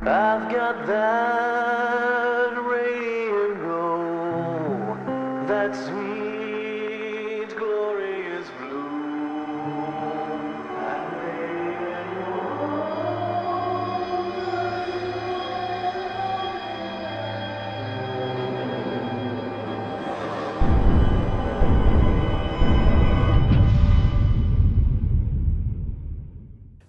I've got that radiant glow, that sweet, glorious blue. And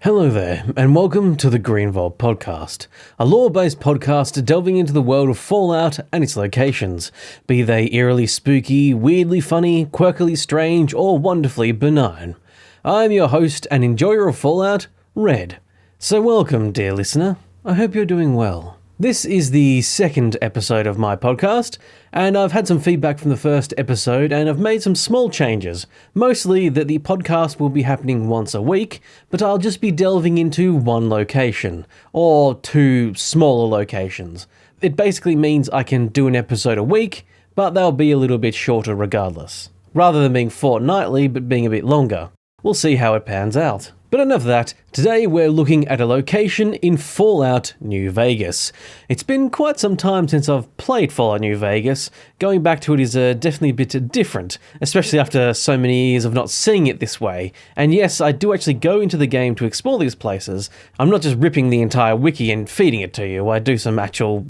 Hello there, and welcome to the Resolve podcast, a lore-based podcast delving into the world of Fallout and its locations, be they eerily spooky, weirdly funny, quirkily strange, or wonderfully benign. I'm your host and enjoyer of Fallout, Red. So welcome, dear listener. I hope you're doing well. This is the second episode of my podcast, and I've had some feedback from the first episode and I've made some small changes. Mostly that the podcast will be happening once a week, but I'll just be delving into one location, or two smaller locations. It basically means I can do an episode a week, but they'll be a little bit shorter regardless. Rather than being fortnightly, but being a bit longer. We'll see how it pans out. But enough of that, today we're looking at a location in Fallout New Vegas. It's been quite some time since I've played Fallout New Vegas. Going back to it is definitely a bit different, especially after so many years of not seeing it this way. And yes, I do actually go into the game to explore these places. I'm not just ripping the entire wiki and feeding it to you. I do some actual,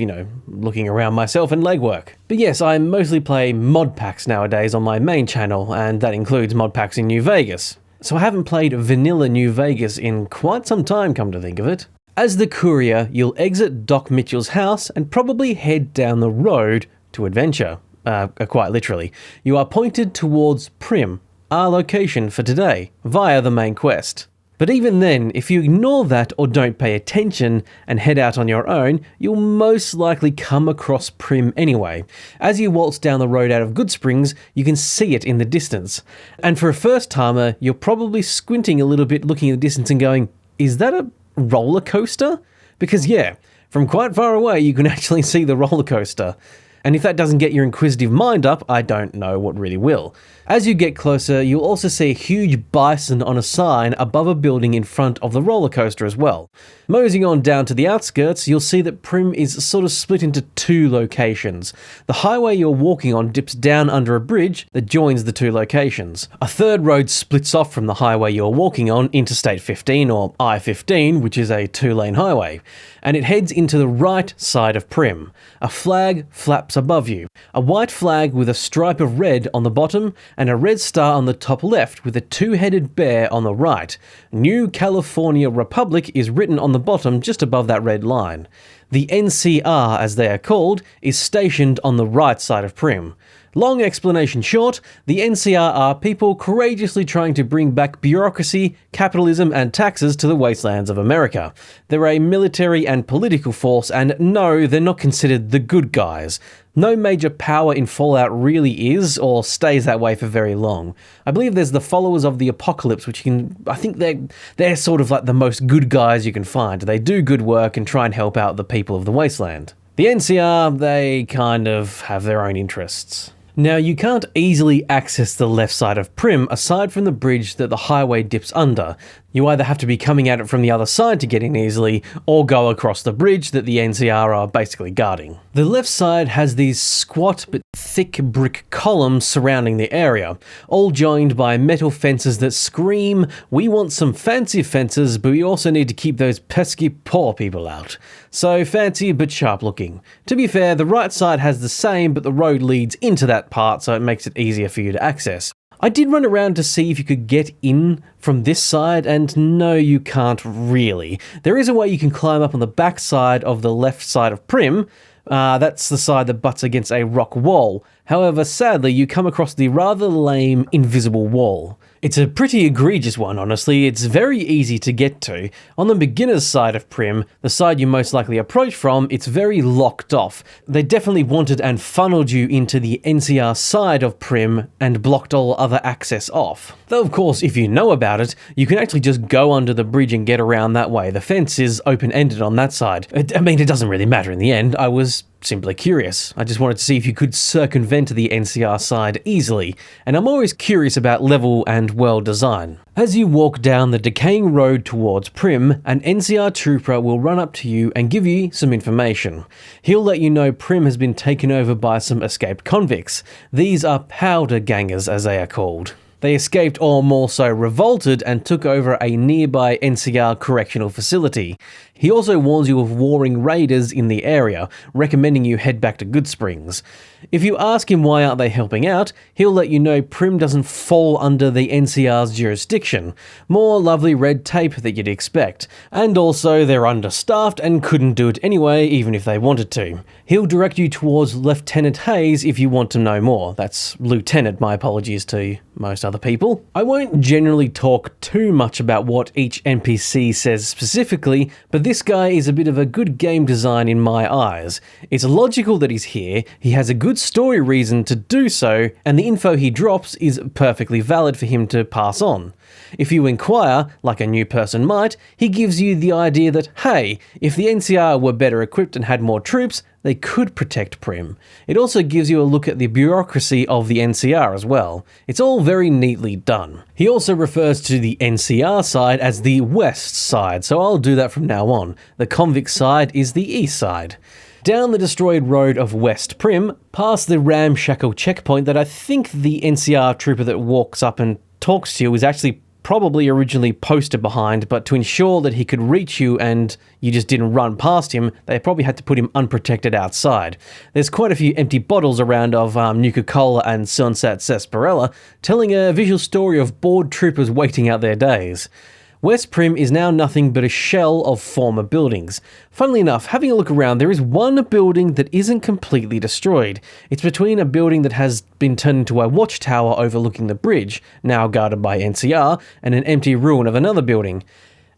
looking around myself and legwork. But yes, I mostly play mod packs nowadays on my main channel, and that includes mod packs in New Vegas. So I haven't played vanilla New Vegas in quite some time, come to think of it. As the courier, you'll exit Doc Mitchell's house and probably head down the road to adventure. Quite literally. You are pointed towards Primm, our location for today, via the main quest. But even then, if you ignore that or don't pay attention and head out on your own, you'll most likely come across Primm anyway. As you waltz down the road out of Goodsprings, you can see it in the distance. And for a first-timer, you're probably squinting a little bit looking at the distance and going, is that a roller coaster? Because yeah, from quite far away you can actually see the roller coaster. And if that doesn't get your inquisitive mind up, I don't know what really will. As you get closer, you'll also see a huge bison on a sign above a building in front of the roller coaster as well. Moseying on down to the outskirts, you'll see that Primm is sort of split into two locations. The highway you're walking on dips down under a bridge that joins the two locations. A third road splits off from the highway you're walking on, Interstate 15 or I-15, which is a two-lane highway, and it heads into the right side of Primm. A flag flaps above you, a white flag with a stripe of red on the bottom and a red star on the top left with a two-headed bear on the right. New California Republic is written on the bottom just above that red line. The NCR, as they are called, is stationed on the right side of Primm. Long explanation short, the NCR are people courageously trying to bring back bureaucracy, capitalism and taxes to the wastelands of America. They're a military and political force, and no, they're not considered the good guys. No major power in Fallout really is, or stays that way for very long. I believe there's the followers of the apocalypse, I think they're sort of like the most good guys you can find. They do good work and try and help out the people of the wasteland. The NCR, they kind of have their own interests. Now, you can't easily access the left side of Primm aside from the bridge that the highway dips under. You either have to be coming at it from the other side to get in easily, or go across the bridge that the NCR are basically guarding. The left side has these squat but thick brick columns surrounding the area, all joined by metal fences that scream, we want some fancy fences, but we also need to keep those pesky poor people out. So fancy but sharp looking. To be fair, the right side has the same, but the road leads into that part, so it makes it easier for you to access. I did run around to see if you could get in from this side, and no, you can't really. There is a way you can climb up on the back side of the left side of Primm. That's the side that butts against a rock wall. However, sadly, you come across the rather lame invisible wall. It's a pretty egregious one, honestly. It's very easy to get to. On the beginner's side of Primm, the side you most likely approach from, it's very locked off. They definitely wanted and funneled you into the NCR side of Primm and blocked all other access off. Though of course, if you know about it, you can actually just go under the bridge and get around that way. The fence is open-ended on that side. It doesn't really matter in the end. I was simply curious. I just wanted to see if you could circumvent the NCR side easily, and I'm always curious about level and world design. As you walk down the decaying road towards Primm, an NCR trooper will run up to you and give you some information. He'll let you know Primm has been taken over by some escaped convicts. These are powder gangers, as they are called. They escaped, or more so revolted, and took over a nearby NCR correctional facility. He also warns you of warring raiders in the area, recommending you head back to Goodsprings. If you ask him why aren't they helping out, he'll let you know Primm doesn't fall under the NCR's jurisdiction. More lovely red tape that you'd expect. And also they're understaffed and couldn't do it anyway, even if they wanted to. He'll direct you towards Lieutenant Hayes if you want to know more. That's Lieutenant, my apologies to most other people. I won't generally talk too much about what each NPC says specifically, but this guy is a bit of a good game design in my eyes. It's logical that he's here, he has a good story reason to do so, and the info he drops is perfectly valid for him to pass on. If you inquire, like a new person might, he gives you the idea that, hey, if the NCR were better equipped and had more troops, they could protect Primm. It also gives you a look at the bureaucracy of the NCR as well. It's all very neatly done. He also refers to the NCR side as the west side, so I'll do that from now on. The convict side is the east side. Down the destroyed road of West Primm, past the ramshackle checkpoint that I think the NCR trooper that walks up and talks to you is actually probably originally posted behind, but to ensure that he could reach you and you just didn't run past him, they probably had to put him unprotected outside. There's quite a few empty bottles around of Nuka-Cola and Sunset Sarsaparilla, telling a visual story of bored troopers waiting out their days. West Primm is now nothing but a shell of former buildings. Funnily enough, having a look around, there is one building that isn't completely destroyed. It's between a building that has been turned into a watchtower overlooking the bridge, now guarded by NCR, and an empty ruin of another building.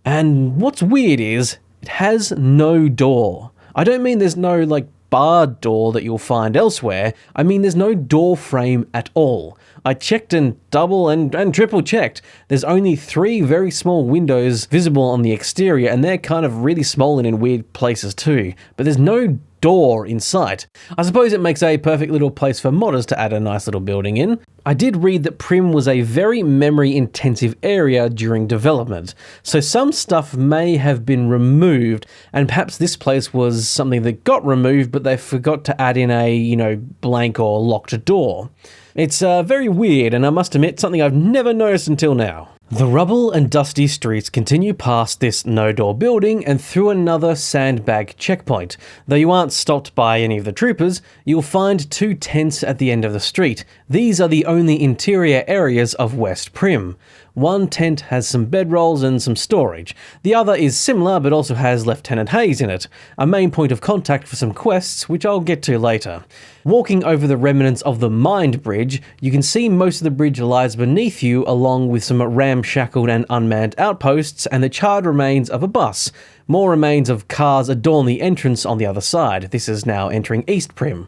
And what's weird is, it has no door. I don't mean there's no, barred door that you'll find elsewhere. I mean there's no door frame at all. I checked and double and triple checked. There's only 3 very small windows visible on the exterior, and they're kind of really small and in weird places too. But there's no door in sight. I suppose it makes a perfect little place for modders to add a nice little building in. I did read that Primm was a very memory-intensive area during development, so some stuff may have been removed, and perhaps this place was something that got removed, but they forgot to add in a, blank or locked door. It's very weird, and I must admit, something I've never noticed until now. The rubble and dusty streets continue past this no-door building and through another sandbag checkpoint. Though you aren't stopped by any of the troopers, you'll find 2 tents at the end of the street. These are the only interior areas of West Primm. One tent has some bedrolls and some storage. The other is similar but also has Lieutenant Hayes in it, a main point of contact for some quests, which I'll get to later. Walking over the remnants of the mined bridge, you can see most of the bridge lies beneath you, along with some ramshackled and unmanned outposts and the charred remains of a bus. More remains of cars adorn the entrance on the other side. This is now entering East Primm.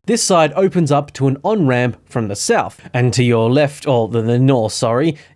This side opens up to an on-ramp from the south, and to your left, or the north,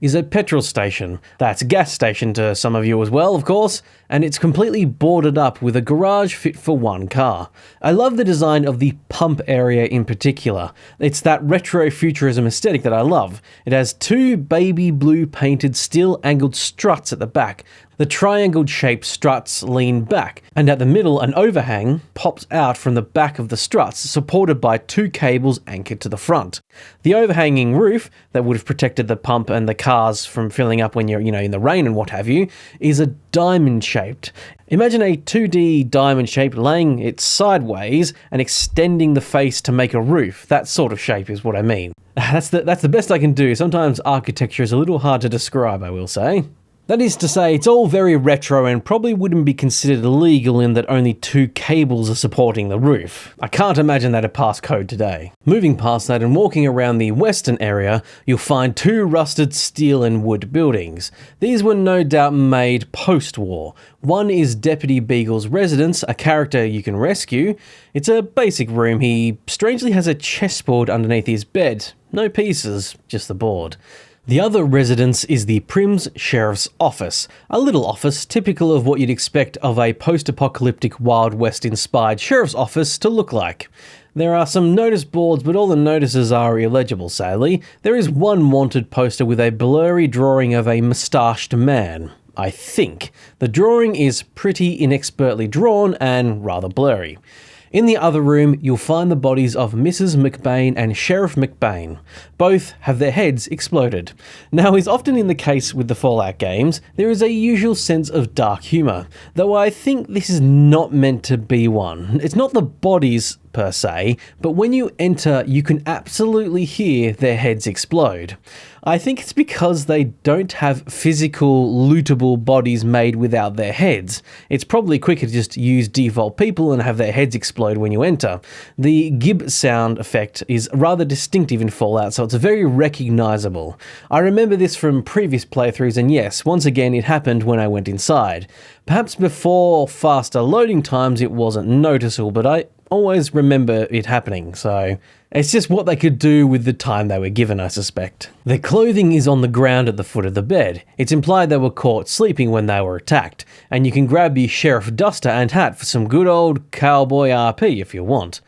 is a petrol station. That's a gas station to some of you as well, of course, and it's completely boarded up with a garage fit for 1 car. I love the design of the pump area in particular. It's that retro-futurism aesthetic that I love. It has 2 baby blue painted steel angled struts at the back. The triangle-shaped struts lean back, and at the middle an overhang pops out from the back of the struts, supported by 2 cables anchored to the front. The overhanging roof, that would have protected the pump and the cars from filling up when you're, in the rain and what have you, is a diamond-shaped. Imagine a 2D diamond shape laying it sideways and extending the face to make a roof. That sort of shape is what I mean. That's the best I can do. Sometimes architecture is a little hard to describe, I will say. That is to say, it's all very retro and probably wouldn't be considered illegal in that only 2 cables are supporting the roof. I can't imagine that'd pass code today. Moving past that and walking around the western area, you'll find 2 rusted steel and wood buildings. These were no doubt made post-war. One is Deputy Beagle's residence, a character you can rescue. It's a basic room. He strangely has a chessboard underneath his bed. No pieces, just the board. The other residence is the Primm's Sheriff's Office, a little office typical of what you'd expect of a post-apocalyptic Wild West-inspired sheriff's office to look like. There are some notice boards, but all the notices are illegible, sadly. There is one wanted poster with a blurry drawing of a moustached man. I think. The drawing is pretty inexpertly drawn and rather blurry. In the other room, you'll find the bodies of Mrs. McBain and Sheriff McBain. Both have their heads exploded. Now, as often in the case with the Fallout games, there is a usual sense of dark humour, though I think this is not meant to be one. It's not the bodies per se, but when you enter, you can absolutely hear their heads explode. I think it's because they don't have physical, lootable bodies made without their heads. It's probably quicker to just use default people and have their heads explode when you enter. The gib sound effect is rather distinctive in Fallout, so it's very recognisable. I remember this from previous playthroughs, and yes, once again it happened when I went inside. Perhaps before faster loading times it wasn't noticeable, but I always remember it happening, so it's just what they could do with the time they were given, I suspect. Their clothing is on the ground at the foot of the bed. It's implied they were caught sleeping when they were attacked, and you can grab your sheriff duster and hat for some good old cowboy RP if you want.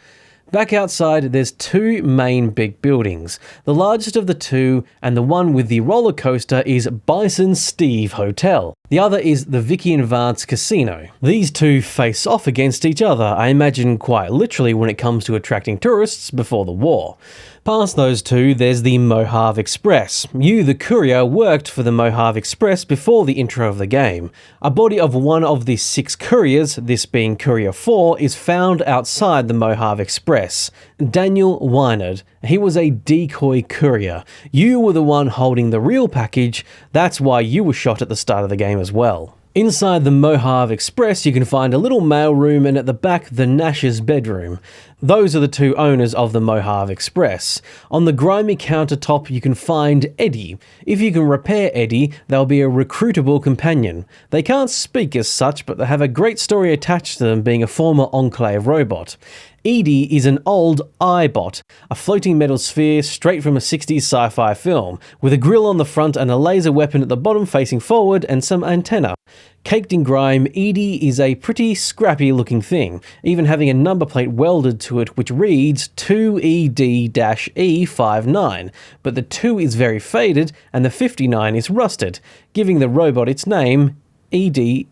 Back outside, there's two main big buildings. The largest of the two, and the one with the roller coaster, is Bison Steve Hotel. The other is the Vicky and Vance Casino. These two face off against each other, I imagine quite literally when it comes to attracting tourists before the war. Past those two, there's the Mojave Express. You, the courier, worked for the Mojave Express before the intro of the game. A body of one of the 6 couriers, this being Courier 4, is found outside the Mojave Express. Daniel Wynard. He was a decoy courier. You were the one holding the real package. That's why you were shot at the start of the game as well. Inside the Mojave Express, you can find a little mailroom, and at the back, the Nash's bedroom. Those are the two owners of the Mojave Express. On the grimy countertop, you can find Eddie. If you can repair Eddie, they'll be a recruitable companion. They can't speak as such, but they have a great story attached to them, being a former Enclave robot. Edie is an old iBot, a floating metal sphere straight from a 60s sci-fi film, with a grill on the front and a laser weapon at the bottom facing forward and some antenna. Caked in grime, Edie is a pretty scrappy looking thing, even having a number plate welded to it which reads 2ED-E59, but the 2 is very faded and the 59 is rusted, giving the robot its name, ED-E,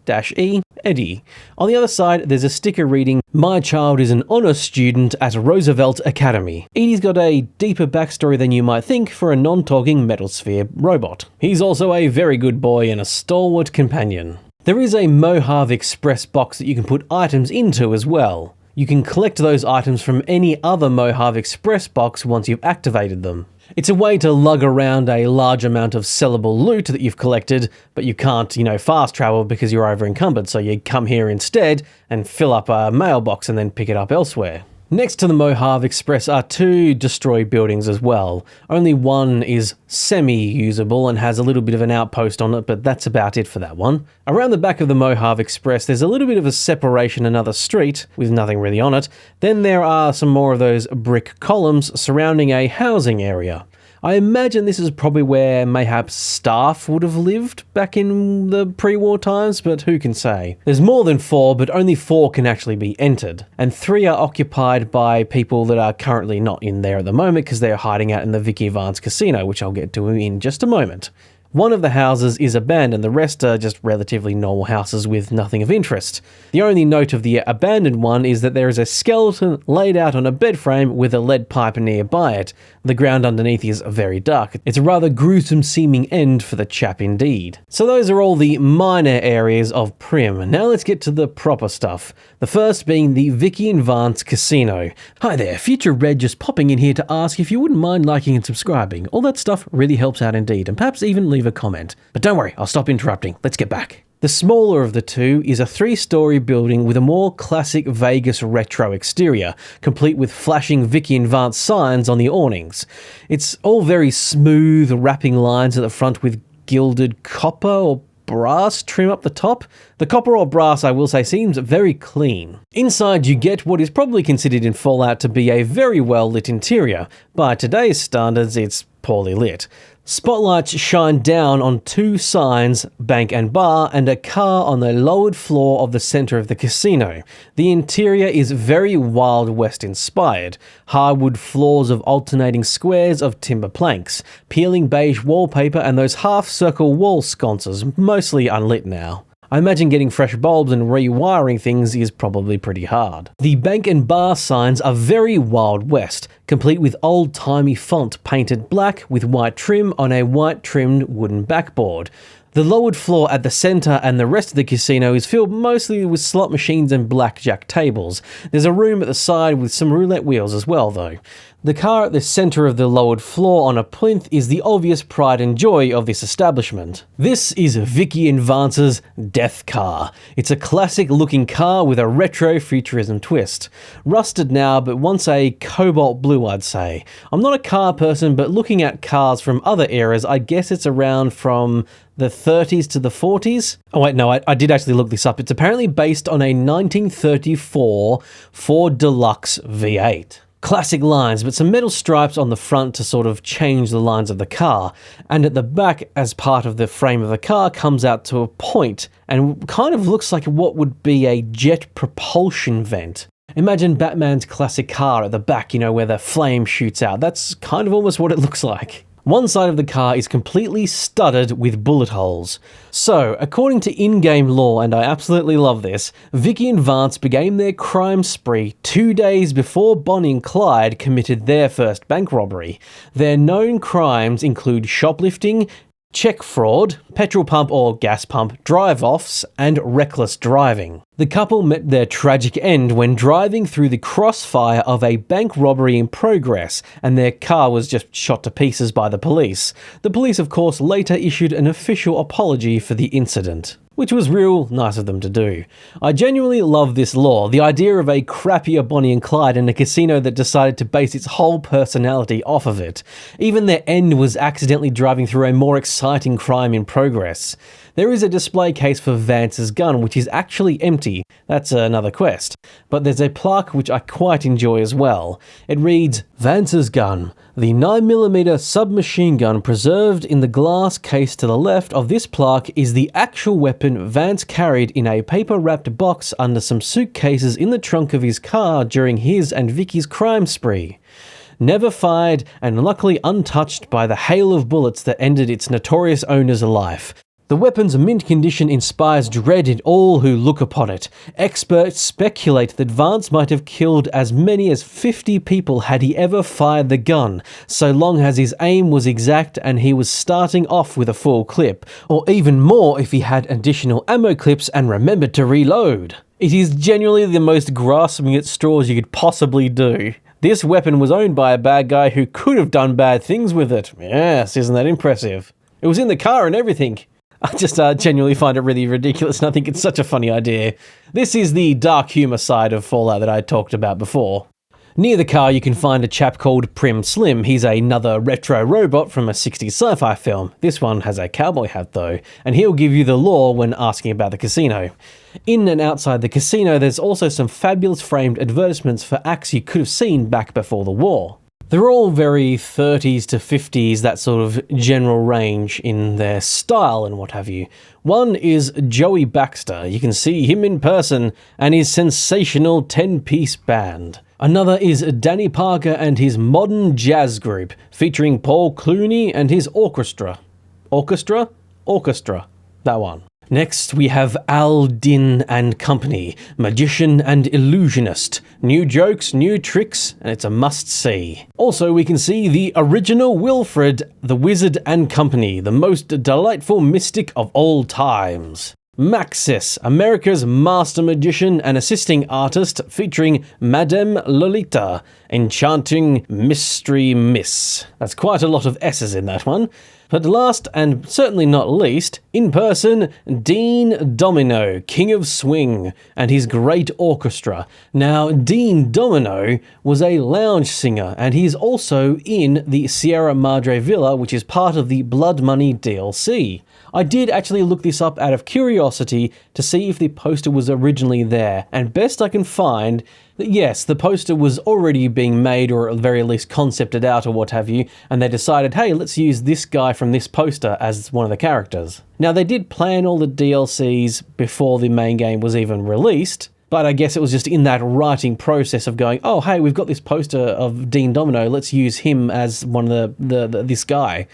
Eddie. On the other side, there's a sticker reading, "My child is an honour student at Roosevelt Academy." Edie's got a deeper backstory than you might think for a non-talking metal sphere robot. He's also a very good boy and a stalwart companion. There is a Mojave Express box that you can put items into as well. You can collect those items from any other Mojave Express box once you've activated them. It's a way to lug around a large amount of sellable loot that you've collected, but you can't, fast travel because you're over encumbered, so you come here instead and fill up a mailbox and then pick it up elsewhere. Next to the Mojave Express are 2 destroyed buildings as well. Only one is semi-usable and has a little bit of an outpost on it, but that's about it for that one. Around the back of the Mojave Express, there's a little bit of a separation, another street, with nothing really on it. Then there are some more of those brick columns surrounding a housing area. I imagine this is probably where mayhaps staff would have lived back in the pre-war times, but who can say? There's more than 4, but only 4 can actually be entered, and 3 are occupied by people that are currently not in there at the moment because they're hiding out in the Vicky Vance Casino, which I'll get to in just a moment. One of the houses is abandoned, the rest are just relatively normal houses with nothing of interest. The only note of the abandoned one is that there is a skeleton laid out on a bed frame with a lead pipe nearby it. The ground underneath is very dark. It's a rather gruesome seeming end for the chap indeed. So those are all the minor areas of Primm. Now let's get to the proper stuff. The first being the Vicky and Vance Casino. Hi there, Future Red just popping in here to ask if you wouldn't mind liking and subscribing. All that stuff really helps out indeed, and perhaps even leave a comment. But don't worry, I'll stop interrupting. Let's get back. The smaller of the two is a 3-story building with a more classic Vegas retro exterior, complete with flashing Vicky and Vance signs on the awnings. It's all very smooth, wrapping lines at the front with gilded copper or brass trim up the top. The copper or brass, I will say, seems very clean. Inside you get what is probably considered in Fallout to be a very well lit interior. By today's standards, it's poorly lit. Spotlights shine down on two signs, bank and bar, and a car on the lowered floor of the centre of the casino. The interior is very Wild West inspired. Hardwood floors of alternating squares of timber planks, peeling beige wallpaper, and those half-circle wall sconces, mostly unlit now. I imagine getting fresh bulbs and rewiring things is probably pretty hard. The bank and bar signs are very Wild West, complete with old-timey font painted black with white trim on a white-trimmed wooden backboard. The lowered floor at the centre and the rest of the casino is filled mostly with slot machines and blackjack tables. There's a room at the side with some roulette wheels as well, though. The car at the centre of the lowered floor on a plinth is the obvious pride and joy of this establishment. This is Vicky and Vance's Death Car. It's a classic-looking car with a retro-futurism twist. Rusted now, but once a cobalt blue, I'd say. I'm not a car person, but looking at cars from other eras, I guess it's around from the 30s to the 40s? Oh wait, no, I did actually look this up. It's apparently based on a 1934 Ford Deluxe V8. Classic lines, but some metal stripes on the front to sort of change the lines of the car. And at the back, as part of the frame of the car, comes out to a point and kind of looks like what would be a jet propulsion vent. Imagine Batman's classic car at the back, where the flame shoots out. That's kind of almost what it looks like. One side of the car is completely studded with bullet holes. So, according to in-game lore, and I absolutely love this, Vicky and Vance began their crime spree 2 days before Bonnie and Clyde committed their first bank robbery. Their known crimes include shoplifting, check fraud, petrol pump or gas pump drive-offs, and reckless driving. The couple met their tragic end when driving through the crossfire of a bank robbery in progress, and their car was just shot to pieces by the police. The police, of course, later issued an official apology for the incident, which was real nice of them to do. I genuinely love this lore, the idea of a crappier Bonnie and Clyde in a casino that decided to base its whole personality off of it. Even their end was accidentally driving through a more exciting crime in progress. There is a display case for Vance's gun, which is actually empty. That's another quest. But there's a plaque which I quite enjoy as well. It reads, Vance's gun, the 9mm submachine gun preserved in the glass case to the left of this plaque is the actual weapon Vance carried in a paper-wrapped box under some suitcases in the trunk of his car during his and Vicky's crime spree. Never fired and luckily untouched by the hail of bullets that ended its notorious owner's life. The weapon's mint condition inspires dread in all who look upon it. Experts speculate that Vance might have killed as many as 50 people had he ever fired the gun, so long as his aim was exact and he was starting off with a full clip, or even more if he had additional ammo clips and remembered to reload. It is genuinely the most grasping at straws you could possibly do. This weapon was owned by a bad guy who could have done bad things with it. Yes, isn't that impressive? It was in the car and everything. I just genuinely find it really ridiculous, and I think it's such a funny idea. This is the dark humour side of Fallout that I talked about before. Near the car you can find a chap called Primm Slim. He's another retro robot from a 60s sci-fi film. This one has a cowboy hat though, and he'll give you the lore when asking about the casino. In and outside the casino there's also some fabulous framed advertisements for acts you could have seen back before the war. They're all very 30s to 50s, that sort of general range in their style and what have you. One is Joey Baxter. You can see him in person and his sensational 10-piece band. Another is Danny Parker and his modern jazz group, featuring Paul Clooney and his orchestra. Orchestra? That one. Next, we have Al Din and Company, magician and illusionist. New jokes, new tricks, and it's a must-see. Also, we can see the original Wilfred, the Wizard and Company, the most delightful mystic of all times. Maxis, America's master magician and assisting artist, featuring Madame Lolita, enchanting mystery miss. That's quite a lot of S's in that one. But last and certainly not least, in person, Dean Domino, King of Swing, and his great orchestra. Now, Dean Domino was a lounge singer, and he's also in the Sierra Madre Villa, which is part of the Blood Money DLC. I did actually look this up out of curiosity to see if the poster was originally there, and best I can find, Yes, the poster was already being made, or at the very least concepted out or what have you, and they decided, hey, let's use this guy from this poster as one of the characters. Now, they did plan all the DLCs before the main game was even released, but I guess it was just in that writing process of going, oh, hey, we've got this poster of Dean Domino, let's use him as one of this guy.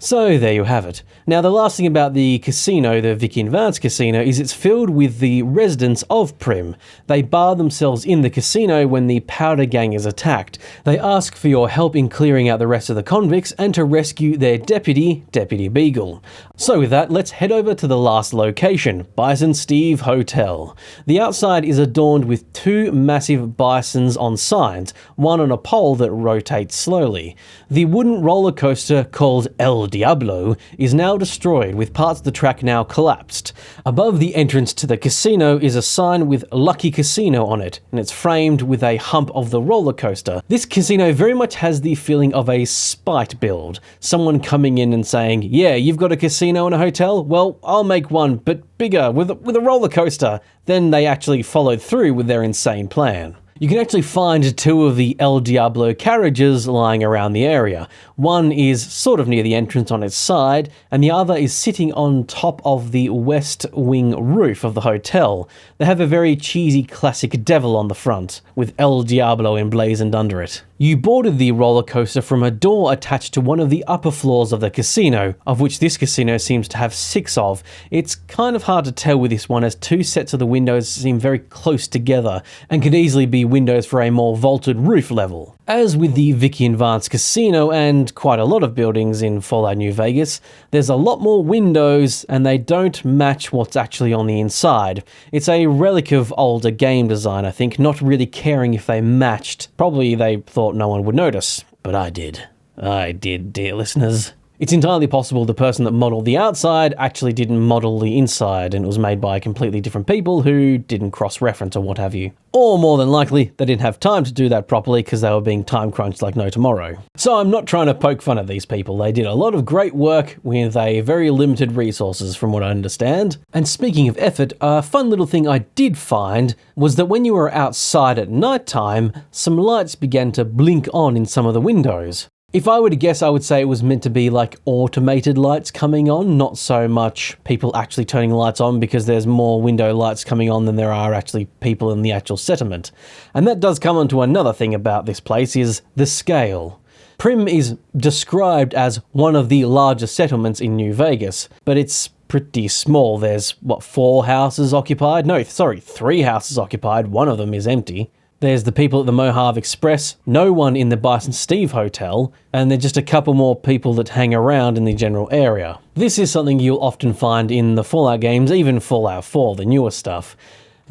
So there you have it. Now, the last thing about the casino, the Vicky and Vance casino, is it's filled with the residents of Primm. They bar themselves in the casino when the Powder Gang is attacked. They ask for your help in clearing out the rest of the convicts and to rescue their deputy, Deputy Beagle. So with that, let's head over to the last location, Bison Steve Hotel. The outside is adorned with two massive bisons on signs, one on a pole that rotates slowly. The wooden roller coaster called El Diablo is now destroyed, with parts of the track now collapsed. Above the entrance to the casino is a sign with Lucky Casino on it, and it's framed with a hump of the roller coaster. This casino very much has the feeling of a spite build. Someone coming in and saying, yeah, you've got a casino and a hotel? Well, I'll make one, but bigger, with a roller coaster. Then they actually followed through with their insane plan. You can actually find two of the El Diablo carriages lying around the area. One is sort of near the entrance on its side, and the other is sitting on top of the west wing roof of the hotel. They have a very cheesy classic devil on the front, with El Diablo emblazoned under it. You boarded the roller coaster from a door attached to one of the upper floors of the casino, of which this casino seems to have 6 of. It's kind of hard to tell with this one, as 2 sets of the windows seem very close together and could easily be windows for a more vaulted roof level. As with the Vicky and Vance casino and quite a lot of buildings in Fallout New Vegas, there's a lot more windows and they don't match what's actually on the inside. It's a relic of older game design, I think, not really caring if they matched. Probably they thought no one would notice, but I did. I did, dear listeners. It's entirely possible the person that modelled the outside actually didn't model the inside, and it was made by completely different people who didn't cross-reference or what have you. Or more than likely, they didn't have time to do that properly because they were being time crunched like no tomorrow. So I'm not trying to poke fun at these people. They did a lot of great work with a very limited resources from what I understand. And speaking of effort, a fun little thing I did find was that when you were outside at night time, some lights began to blink on in some of the windows. If I were to guess, I would say it was meant to be like automated lights coming on, not so much people actually turning lights on, because there's more window lights coming on than there are actually people in the actual settlement. And that does come on to another thing about this place, is the scale. Primm is described as one of the largest settlements in New Vegas, but it's pretty small. There's, 4 houses occupied? No, sorry, 3 houses occupied. One of them is empty. There's the people at the Mojave Express, no one in the Bison Steve Hotel, and there's just a couple more people that hang around in the general area. This is something you'll often find in the Fallout games, even Fallout 4, the newer stuff.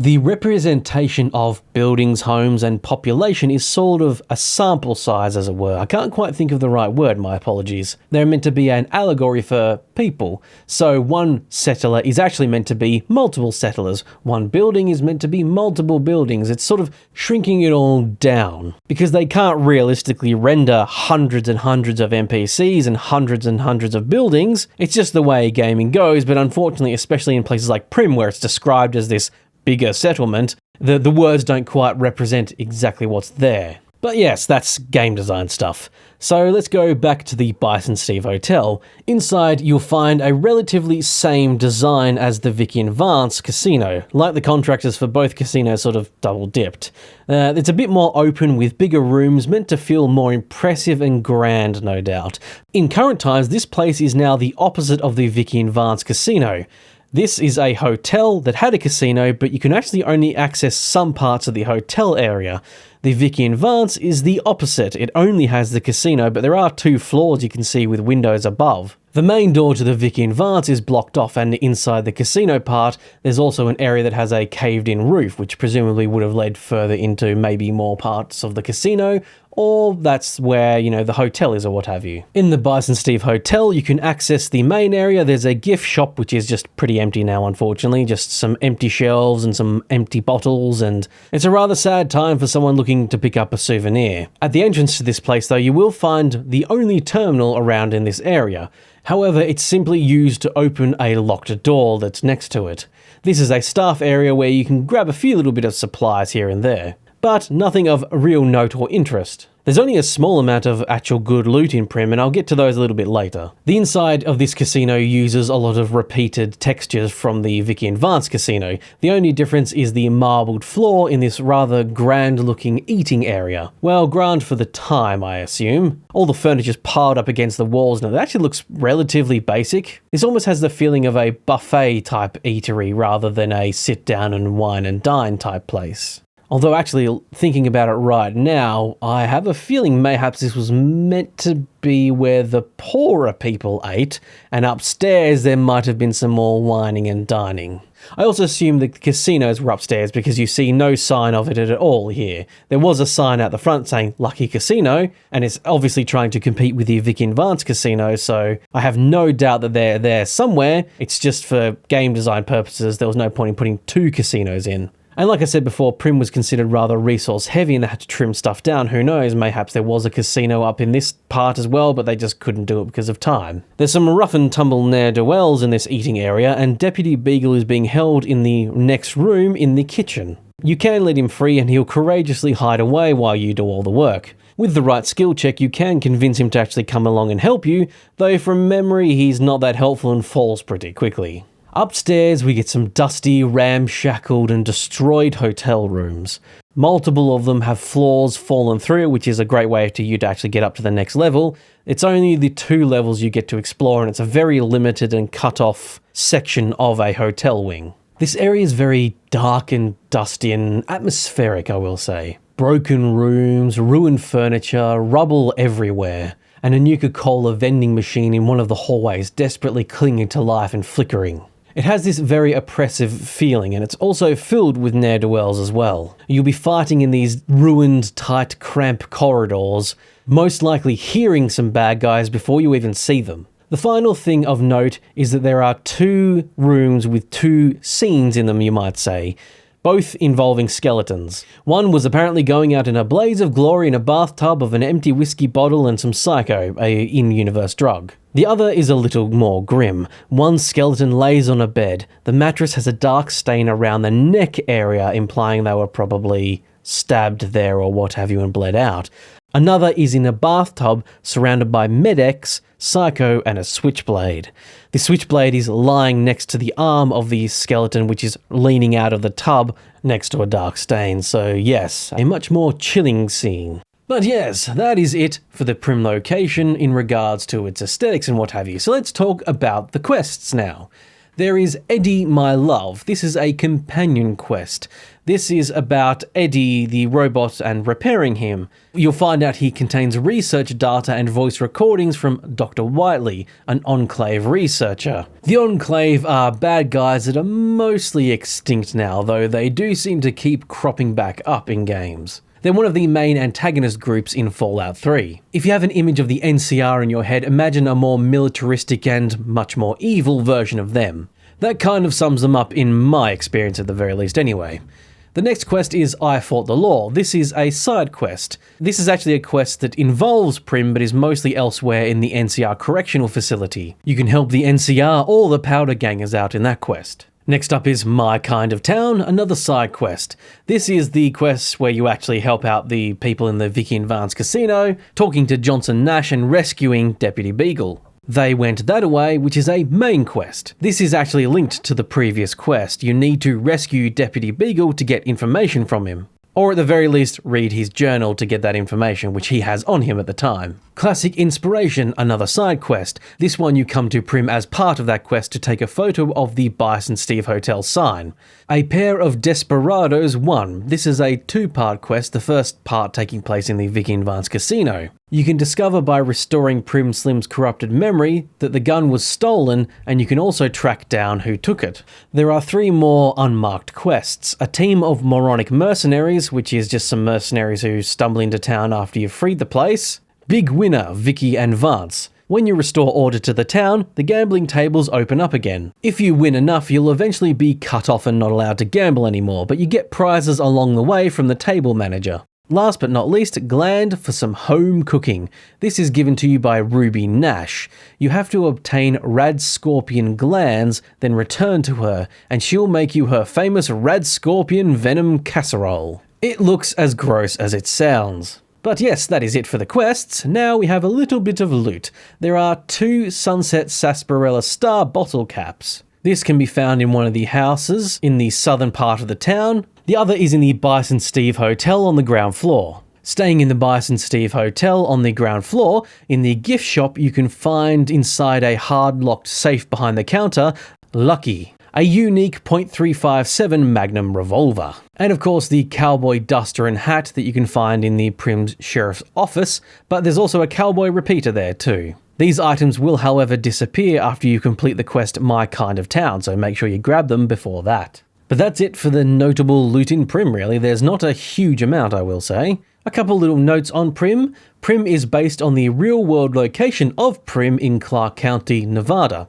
The representation of buildings, homes, and population is sort of a sample size, as it were. I can't quite think of the right word, my apologies. They're meant to be an allegory for people. So one settler is actually meant to be multiple settlers. One building is meant to be multiple buildings. It's sort of shrinking it all down, because they can't realistically render hundreds and hundreds of NPCs and hundreds of buildings. It's just the way gaming goes, but unfortunately, especially in places like Primm, where it's described as this bigger settlement, the words don't quite represent exactly what's there. But yes, that's game design stuff. So let's go back to the Bison Steve Hotel. Inside, you'll find a relatively same design as the Vicky and Vance casino. Like the contractors for both casinos sort of double-dipped. It's a bit more open with bigger rooms, meant to feel more impressive and grand, no doubt. In current times, this place is now the opposite of the Vicky and Vance casino. This is a hotel that had a casino, but you can actually only access some parts of the hotel area. The Vicky and Vance is the opposite. It only has the casino, but there are 2 floors you can see with windows above. The main door to the Vicky and Vance is blocked off, and inside the casino part, there's also an area that has a caved-in roof, which presumably would have led further into maybe more parts of the casino, or that's where, the hotel is or what have you. In the Bison Steve Hotel, you can access the main area. There's a gift shop, which is just pretty empty now, unfortunately. Just some empty shelves and some empty bottles, and it's a rather sad time for someone looking to pick up a souvenir. At the entrance to this place, though, you will find the only terminal around in this area. However, it's simply used to open a locked door that's next to it. This is a staff area where you can grab a few little bit of supplies here and there. but nothing of real note or interest. There's only a small amount of actual good loot in Primm, and I'll get to those a little bit later. The inside of this casino uses a lot of repeated textures from the Vicky Advanced casino. The only difference is the marbled floor in this rather grand-looking eating area. Well, grand for the time, I assume. All the furniture's piled up against the walls, and it actually looks relatively basic. This almost has the feeling of a buffet-type eatery rather than a sit-down and wine and dine type place. Although actually, thinking about it right now, I have a feeling mayhaps this was meant to be where the poorer people ate, and upstairs there might have been some more wining and dining. I also assume the casinos were upstairs because you see no sign of it at all here. There was a sign out the front saying Lucky Casino, and it's obviously trying to compete with the Vic Advanced Casino, so I have no doubt that they're there somewhere. It's just for game design purposes, there was no point in putting two casinos in. And like I said before, Primm was considered rather resource heavy and they had to trim stuff down. Who knows, mayhaps there was a casino up in this part as well, but they just couldn't do it because of time. There's some rough and tumble ne'er-do-wells in this eating area, and Deputy Beagle is being held in the next room in the kitchen. You can let him free and he'll courageously hide away while you do all the work. With the right skill check, you can convince him to actually come along and help you, though from memory he's not that helpful and falls pretty quickly. Upstairs, we get some dusty, ramshackled and destroyed hotel rooms. Multiple of them have floors fallen through, which is a great way for you to actually get up to the next level. It's only the 2 levels you get to explore, and it's a very limited and cut-off section of a hotel wing. This area is very dark and dusty and atmospheric, I will say. Broken rooms, ruined furniture, rubble everywhere, and a Nuka-Cola vending machine in one of the hallways desperately clinging to life and flickering. It has this very oppressive feeling, and it's also filled with ne'er-do-wells as well. You'll be fighting in these ruined, tight, cramped corridors, most likely hearing some bad guys before you even see them. The final thing of note is that there are 2 rooms with 2 scenes in them, you might say, both involving skeletons. One was apparently going out in a blaze of glory in a bathtub of an empty whiskey bottle and some Psycho, a in-universe drug. The other is a little more grim. One skeleton lays on a bed. The mattress has a dark stain around the neck area, implying they were probably stabbed there or what have you and bled out. Another is in a bathtub surrounded by Med-X, Psycho, and a switchblade. The switchblade is lying next to the arm of the skeleton, which is leaning out of the tub next to a dark stain. So yes, a much more chilling scene. But yes, that is it for the Primm location in regards to its aesthetics and what have you. So let's talk about the quests now. There is Eddie, My Love. This is a companion quest. This is about Eddie, the robot, and repairing him. You'll find out he contains research data and voice recordings from Dr. Whiteley, an Enclave researcher. The Enclave are bad guys that are mostly extinct now, though they do seem to keep cropping back up in games. They're one of the main antagonist groups in Fallout 3. If you have an image of the NCR in your head, imagine a more militaristic and much more evil version of them. That kind of sums them up in my experience at the very least anyway. The next quest is I Fought the Law. This is a side quest. This is actually a quest that involves Primm but is mostly elsewhere in the NCR correctional facility. You can help the NCR or the Powder Gangers out in that quest. Next up is My Kind of Town, another side quest. This is the quest where you actually help out the people in the Vicky Advanced Casino, talking to Johnson Nash and rescuing Deputy Beagle. They Went That Away, which is a main quest. This is actually linked to the previous quest. You need to rescue Deputy Beagle to get information from him. Or at the very least, read his journal to get that information, which he has on him at the time. Classic Inspiration, another side quest. This one you come to Primm as part of that quest to take a photo of the Bison Steve Hotel sign. A Pair of Desperados 1. This is a 2-part quest, the first part taking place in the Vicky Advanced Casino. You can discover by restoring Primm Slim's corrupted memory that the gun was stolen, and you can also track down who took it. There are 3 more unmarked quests. A team of moronic mercenaries, which is just some mercenaries who stumble into town after you've freed the place. Big Winner, Vicky and Vance. When you restore order to the town, the gambling tables open up again. If you win enough, you'll eventually be cut off and not allowed to gamble anymore, but you get prizes along the way from the table manager. Last but not least, Gland for some home cooking. This is given to you by Ruby Nash. You have to obtain Rad Scorpion glands, then return to her, and she'll make you her famous Rad Scorpion venom casserole. It looks as gross as it sounds. But yes, that is it for the quests. Now we have a little bit of loot. There are 2 Sunset Sarsaparilla Star bottle caps. This can be found in one of the houses in the southern part of the town. The other is in the Bison Steve Hotel on the ground floor. Staying in the Bison Steve Hotel on the ground floor, in the gift shop you can find inside a hard-locked safe behind the counter, Lucky, a unique .357 Magnum revolver. And of course the cowboy duster and hat that you can find in the Primm's sheriff's office, but there's also a cowboy repeater there too. These items will however disappear after you complete the quest My Kind of Town, so make sure you grab them before that. But that's it for the notable loot in Primm really. There's not a huge amount, I will say. A couple little notes on Primm. Primm is based on the real-world location of Primm in Clark County, Nevada.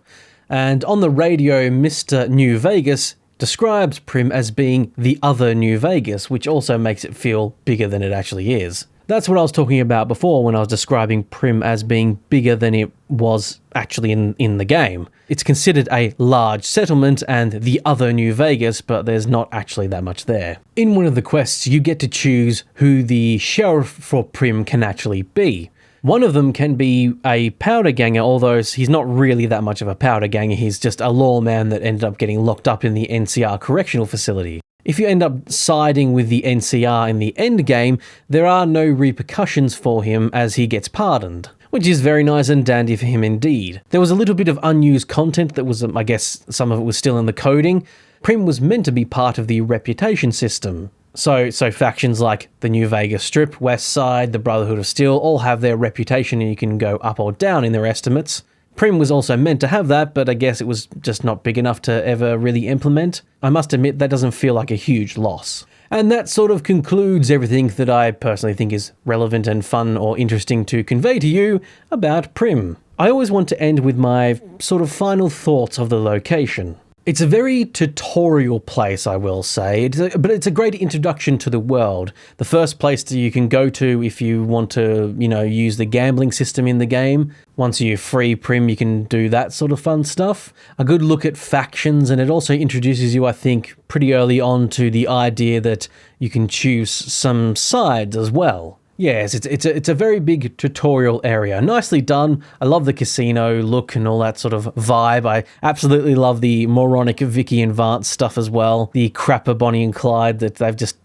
And on the radio, Mr. New Vegas describes Primm as being the other New Vegas, which also makes it feel bigger than it actually is. That's what I was talking about before when I was describing Primm as being bigger than it was actually in the game. It's considered a large settlement and the other New Vegas, but there's not actually that much there. In one of the quests, you get to choose who the sheriff for Primm can actually be. One of them can be a powder ganger, although he's not really that much of a powder ganger, he's just a lawman that ended up getting locked up in the NCR correctional facility. If you end up siding with the NCR in the end game, there are no repercussions for him as he gets pardoned, which is very nice and dandy for him indeed. There was a little bit of unused content that was, I guess some of it was still in the coding. Primm was meant to be part of the reputation system. So factions like the New Vegas Strip, West Side, the Brotherhood of Steel all have their reputation and you can go up or down in their estimates. Primm was also meant to have that, but I guess it was just not big enough to ever really implement. I must admit that doesn't feel like a huge loss. And that sort of concludes everything that I personally think is relevant and fun or interesting to convey to you about Primm. I always want to end with my sort of final thoughts of the location. It's a very tutorial place, I will say, but it's a great introduction to the world. The first place that you can go to if you want to, use the gambling system in the game. Once you free Primm, you can do that sort of fun stuff. A good look at factions, and it also introduces you, I think, pretty early on to the idea that you can choose some sides as well. Yes, it's a very big tutorial area. Nicely done. I love the casino look and all that sort of vibe. I absolutely love the moronic Vicky and Vance stuff as well. The crapper Bonnie and Clyde that they've just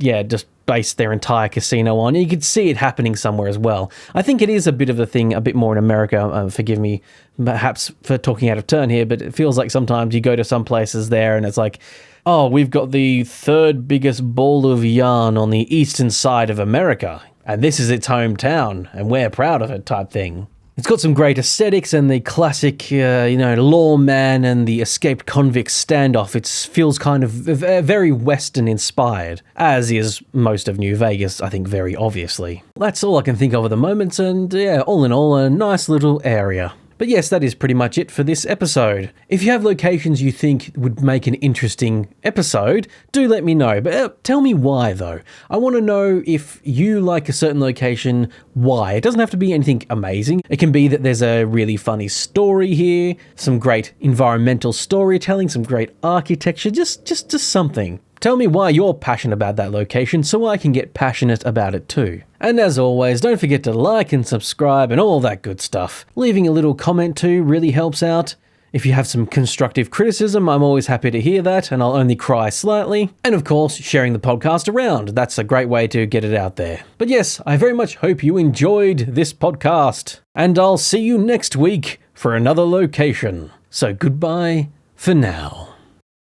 based their entire casino on. You could see it happening somewhere as well. I think it is a bit of a thing, a bit more in America. Forgive me, perhaps for talking out of turn here, but it feels like sometimes you go to some places there and it's like, oh, we've got the 3rd biggest ball of yarn on the eastern side of America. And this is its hometown, and we're proud of it type thing. It's got some great aesthetics and the classic, lawman and the escaped convict standoff. It feels kind of very Western inspired, as is most of New Vegas, I think, very obviously. That's all I can think of at the moment, and yeah, all in all, a nice little area. But yes, that is pretty much it for this episode. If you have locations you think would make an interesting episode, do let me know. But tell me why, though. I want to know if you like a certain location, why. It doesn't have to be anything amazing. It can be that there's a really funny story here, some great environmental storytelling, some great architecture, just something. Tell me why you're passionate about that location so I can get passionate about it too. And as always, don't forget to like and subscribe and all that good stuff. Leaving a little comment too really helps out. If you have some constructive criticism, I'm always happy to hear that, and I'll only cry slightly. And of course, sharing the podcast around. That's a great way to get it out there. But yes, I very much hope you enjoyed this podcast. And I'll see you next week for another location. So goodbye for now.